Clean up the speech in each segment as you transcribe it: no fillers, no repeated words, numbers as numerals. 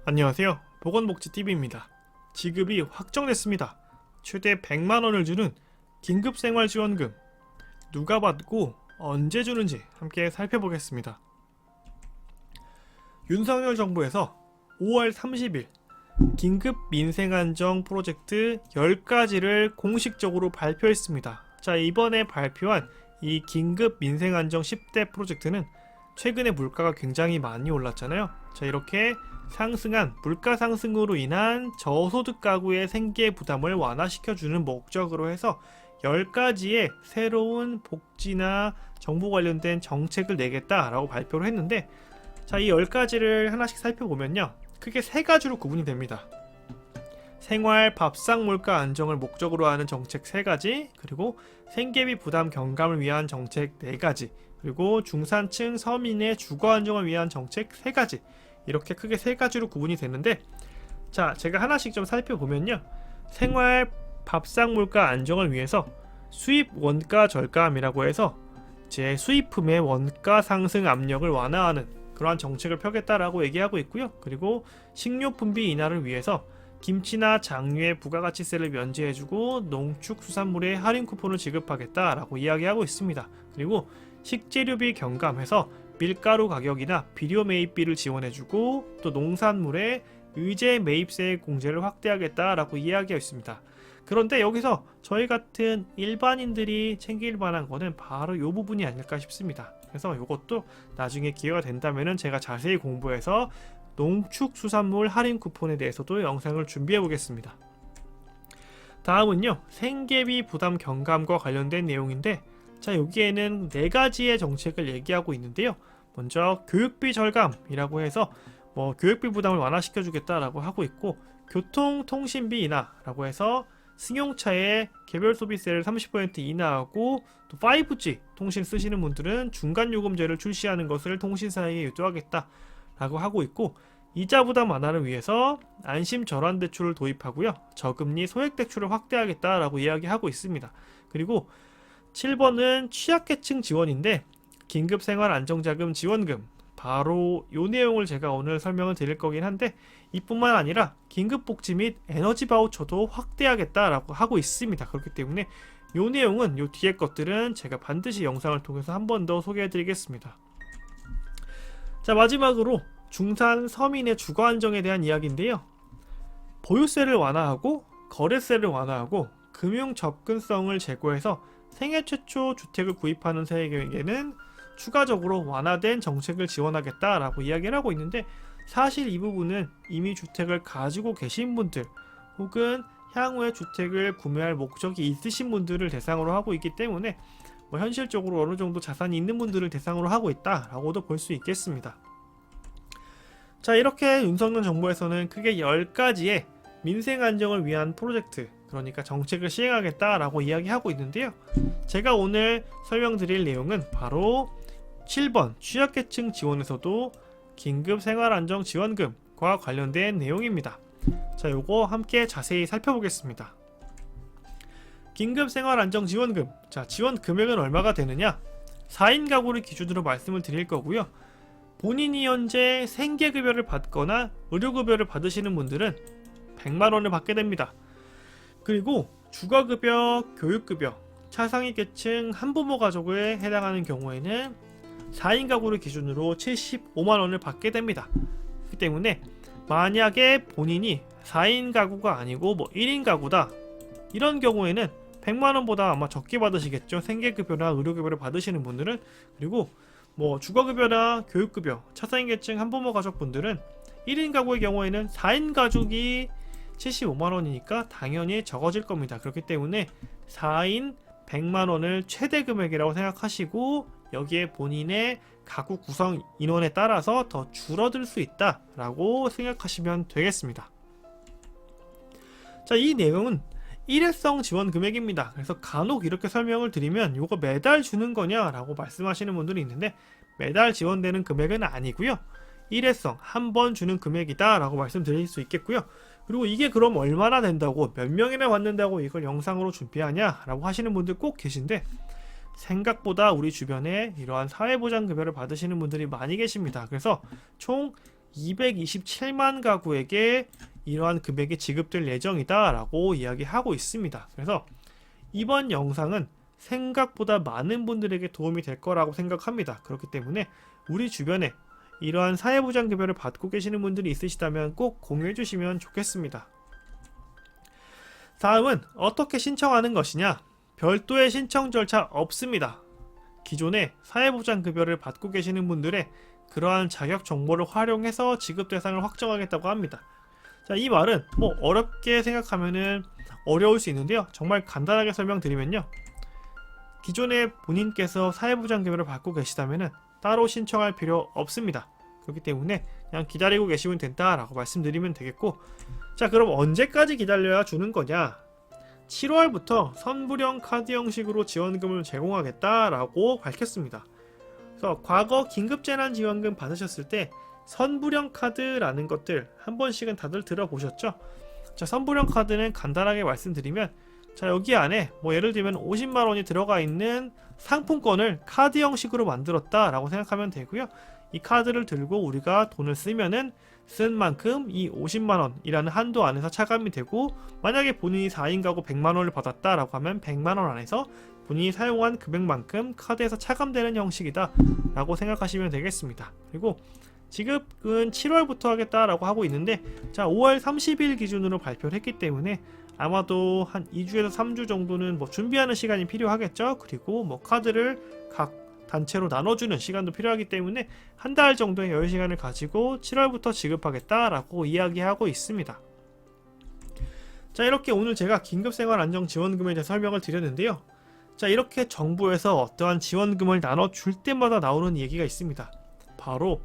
안녕하세요. 보건복지TV입니다. 지급이 확정됐습니다. 최대 100만원을 주는 긴급생활지원금. 누가 받고 언제 주는지 함께 살펴보겠습니다. 윤석열 정부에서 5월 30일 긴급 민생안정 프로젝트 10가지를 공식적으로 발표했습니다. 자, 이번에 발표한 이 긴급 민생안정 10대 프로젝트는 최근에 물가가 굉장히 많이 올랐잖아요. 자, 이렇게 상승한 물가 상승으로 인한 저소득 가구의 생계 부담을 완화시켜주는 목적으로 해서 10가지의 새로운 복지나 정부 관련된 정책을 내겠다라고 발표를 했는데, 자, 이 10가지를 하나씩 살펴보면요, 크게 3가지로 구분이 됩니다. 생활 밥상 물가 안정을 목적으로 하는 정책 3가지, 그리고 생계비 부담 경감을 위한 정책 4가지, 그리고 중산층 서민의 주거 안정을 위한 정책 3가지, 이렇게 크게 3가지로 구분이 되는데, 자, 제가 하나씩 좀 살펴보면요, 생활 밥상 물가 안정을 위해서 수입 원가 절감이라고 해서 제 수입품의 원가 상승 압력을 완화하는 그러한 정책을 펴겠다라고 얘기하고 있고요. 그리고 식료품비 인하를 위해서 김치나 장류의 부가가치세를 면제해주고 농축수산물의 할인 쿠폰을 지급하겠다라고 이야기하고 있습니다. 그리고 식재료비 경감해서 밀가루 가격이나 비료 매입비를 지원해주고, 또 농산물의 의제 매입세 공제를 확대하겠다라고 이야기하고 있습니다. 그런데 여기서 저희 같은 일반인들이 챙길 만한 거는 바로 이 부분이 아닐까 싶습니다. 그래서 이것도 나중에 기회가 된다면 제가 자세히 공부해서 농축수산물 할인 쿠폰에 대해서도 영상을 준비해 보겠습니다. 다음은요, 생계비 부담 경감과 관련된 내용인데, 자, 여기에는 4가지의 정책을 얘기하고 있는데요. 먼저 교육비 절감이라고 해서 교육비 부담을 완화시켜 주겠다라고 하고 있고, 교통통신비 인하라고 해서 승용차의 개별 소비세를 30% 인하하고, 또 5G 통신 쓰시는 분들은 중간요금제를 출시하는 것을 통신사에게 유도하겠다라고 하고 있고, 이자 부담 완화를 위해서 안심 전환 대출을 도입하고요, 저금리 소액 대출을 확대하겠다라고 이야기하고 있습니다. 그리고 7번은 취약계층 지원인데, 긴급생활안정자금 지원금, 바로 이 내용을 제가 오늘 설명을 드릴 거긴 한데, 이뿐만 아니라 긴급복지 및 에너지 바우처도 확대하겠다라고 하고 있습니다. 그렇기 때문에 이 내용은, 이 뒤에 것들은 제가 반드시 영상을 통해서 한 번 더 소개해 드리겠습니다. 자, 마지막으로 중산 서민의 주거 안정에 대한 이야기인데요. 보유세를 완화하고 거래세를 완화하고 금융 접근성을 제고해서 생애 최초 주택을 구입하는 세액에게는 추가적으로 완화된 정책을 지원하겠다라고 이야기를 하고 있는데, 사실 이 부분은 이미 주택을 가지고 계신 분들 혹은 향후에 주택을 구매할 목적이 있으신 분들을 대상으로 하고 있기 때문에 현실적으로 어느 정도 자산이 있는 분들을 대상으로 하고 있다라고도 볼 수 있겠습니다. 자, 이렇게 윤석열 정부에서는 크게 10가지의 민생 안정을 위한 프로젝트, 그러니까 정책을 시행하겠다라고 이야기하고 있는데요. 제가 오늘 설명드릴 내용은 바로 7번 취약계층 지원에서도 긴급생활안정지원금과 관련된 내용입니다. 자, 요거 함께 자세히 살펴보겠습니다. 긴급생활안정지원금, 자, 지원 금액은 얼마가 되느냐? 4인 가구를 기준으로 말씀을 드릴 거고요. 본인이 현재 생계급여를 받거나 의료급여를 받으시는 분들은 100만원을 받게 됩니다. 그리고 주거급여, 교육급여, 차상위계층 한부모 가족에 해당하는 경우에는 4인 가구를 기준으로 75만원을 받게 됩니다. 그렇기 때문에 만약에 본인이 4인 가구가 아니고 1인 가구다, 이런 경우에는 100만원보다 아마 적게 받으시겠죠. 생계급여나 의료급여를 받으시는 분들은. 그리고 주거급여나 교육급여, 차상위계층 한부모 가족분들은 1인 가구의 경우에는 4인 가족이 75만원이니까 당연히 적어질 겁니다. 그렇기 때문에 4인 100만원을 최대 금액이라고 생각하시고, 여기에 본인의 가구 구성 인원에 따라서 더 줄어들 수 있다라고 생각하시면 되겠습니다. 자, 이 내용은 일회성 지원 금액입니다. 그래서 간혹 이렇게 설명을 드리면 이거 매달 주는 거냐라고 말씀하시는 분들이 있는데, 매달 지원되는 금액은 아니고요, 일회성 한 번 주는 금액이다 라고 말씀드릴 수 있겠고요. 그리고 이게 그럼 얼마나 된다고, 몇 명이나 받는다고 이걸 영상으로 준비하냐 라고 하시는 분들 꼭 계신데, 생각보다 우리 주변에 이러한 사회보장급여를 받으시는 분들이 많이 계십니다. 그래서 총 227만 가구에게 이러한 금액이 지급될 예정이다 라고 이야기하고 있습니다. 그래서 이번 영상은 생각보다 많은 분들에게 도움이 될 거라고 생각합니다. 그렇기 때문에 우리 주변에 이러한 사회보장급여를 받고 계시는 분들이 있으시다면 꼭 공유해 주시면 좋겠습니다. 다음은 어떻게 신청하는 것이냐? 별도의 신청 절차 없습니다. 기존에 사회보장급여를 받고 계시는 분들의 그러한 자격 정보를 활용해서 지급 대상을 확정하겠다고 합니다. 자, 이 말은 뭐 어렵게 생각하면은 어려울 수 있는데요. 정말 간단하게 설명드리면요. 기존에 본인께서 사회보장급여를 받고 계시다면은 따로 신청할 필요 없습니다. 그렇기 때문에 그냥 기다리고 계시면 된다라고 말씀드리면 되겠고, 자, 그럼 언제까지 기다려야 주는 거냐? 7월부터 선불형 카드 형식으로 지원금을 제공하겠다라고 밝혔습니다. 그래서 과거 긴급재난지원금 받으셨을 때 선불형 카드라는 것들 한 번씩은 다들 들어보셨죠? 자, 선불형 카드는 간단하게 말씀드리면, 자, 여기 안에 뭐 예를 들면 50만원이 들어가 있는 상품권을 카드 형식으로 만들었다라고 생각하면 되고요. 이 카드를 들고 우리가 돈을 쓰면은 쓴 만큼 이 50만원이라는 한도 안에서 차감이 되고, 만약에 본인이 4인 가구 100만원을 받았다라고 하면 100만원 안에서 본인이 사용한 금액만큼 카드에서 차감되는 형식이다 라고 생각하시면 되겠습니다. 그리고 지급은 7월부터 하겠다라고 하고 있는데, 자, 5월 30일 기준으로 발표를 했기 때문에 아마도 한 2주에서 3주 정도는 뭐 준비하는 시간이 필요하겠죠. 그리고 뭐 카드를 각 단체로 나눠주는 시간도 필요하기 때문에 한 달 정도의 여유 시간을 가지고 7월부터 지급하겠다라고 이야기하고 있습니다. 자, 이렇게 오늘 제가 긴급생활안정지원금에 대해 설명을 드렸는데요. 자, 이렇게 정부에서 어떠한 지원금을 나눠줄 때마다 나오는 얘기가 있습니다. 바로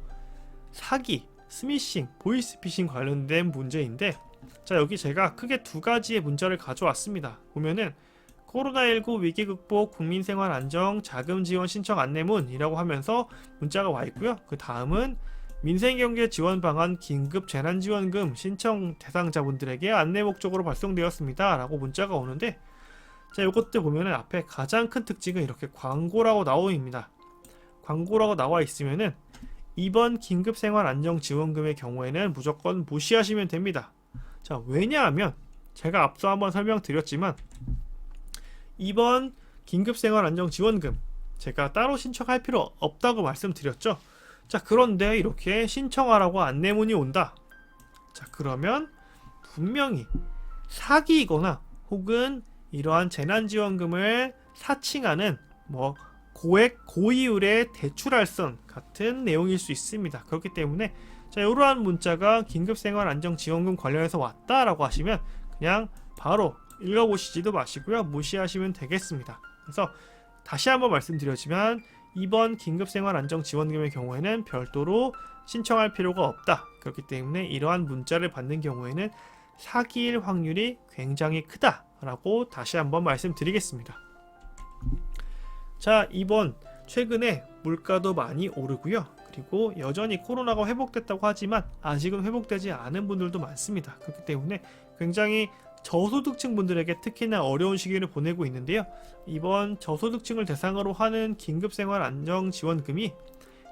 사기, 스미싱, 보이스피싱 관련된 문제인데, 자, 여기 제가 크게 두 가지의 문자를 가져왔습니다. 보면은 코로나19 위기 극복 국민생활안정 자금 지원 신청 안내문이라고 하면서 문자가 와 있고요. 그 다음은 민생경제 지원 방안 긴급 재난지원금 신청 대상자분들에게 안내 목적으로 발송되었습니다 라고 문자가 오는데, 자, 이것들 보면은 앞에 가장 큰 특징은 이렇게 광고라고 나오입니다. 광고라고 나와 있으면은 이번 긴급생활안정지원금의 경우에는 무조건 무시하시면 됩니다. 자, 왜냐하면 제가 앞서 한번 설명드렸지만 이번 긴급생활안정지원금 제가 따로 신청할 필요 없다고 말씀드렸죠. 자, 그런데 이렇게 신청하라고 안내문이 온다. 자, 그러면 분명히 사기이거나 혹은 이러한 재난지원금을 사칭하는 뭐 고액 고이율의 대출할선 같은 내용일 수 있습니다. 그렇기 때문에 자, 이러한 문자가 긴급생활안정지원금 관련해서 왔다라고 하시면 그냥 바로 읽어보시지도 마시고요. 무시하시면 되겠습니다. 그래서 다시 한번 말씀드리지만 이번 긴급생활안정지원금의 경우에는 별도로 신청할 필요가 없다. 그렇기 때문에 이러한 문자를 받는 경우에는 사기일 확률이 굉장히 크다라고 다시 한번 말씀드리겠습니다. 자, 이번 최근에 물가도 많이 오르고요. 그리고 여전히 코로나가 회복됐다고 하지만 아직은 회복되지 않은 분들도 많습니다. 그렇기 때문에 굉장히 저소득층 분들에게 특히나 어려운 시기를 보내고 있는데요. 이번 저소득층을 대상으로 하는 긴급생활안정지원금이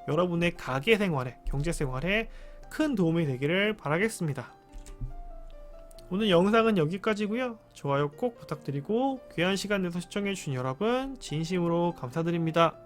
여러분의 가계생활에, 경제생활에 큰 도움이 되기를 바라겠습니다. 오늘 영상은 여기까지고요. 좋아요 꼭 부탁드리고 귀한 시간 내서 시청해주신 여러분 진심으로 감사드립니다.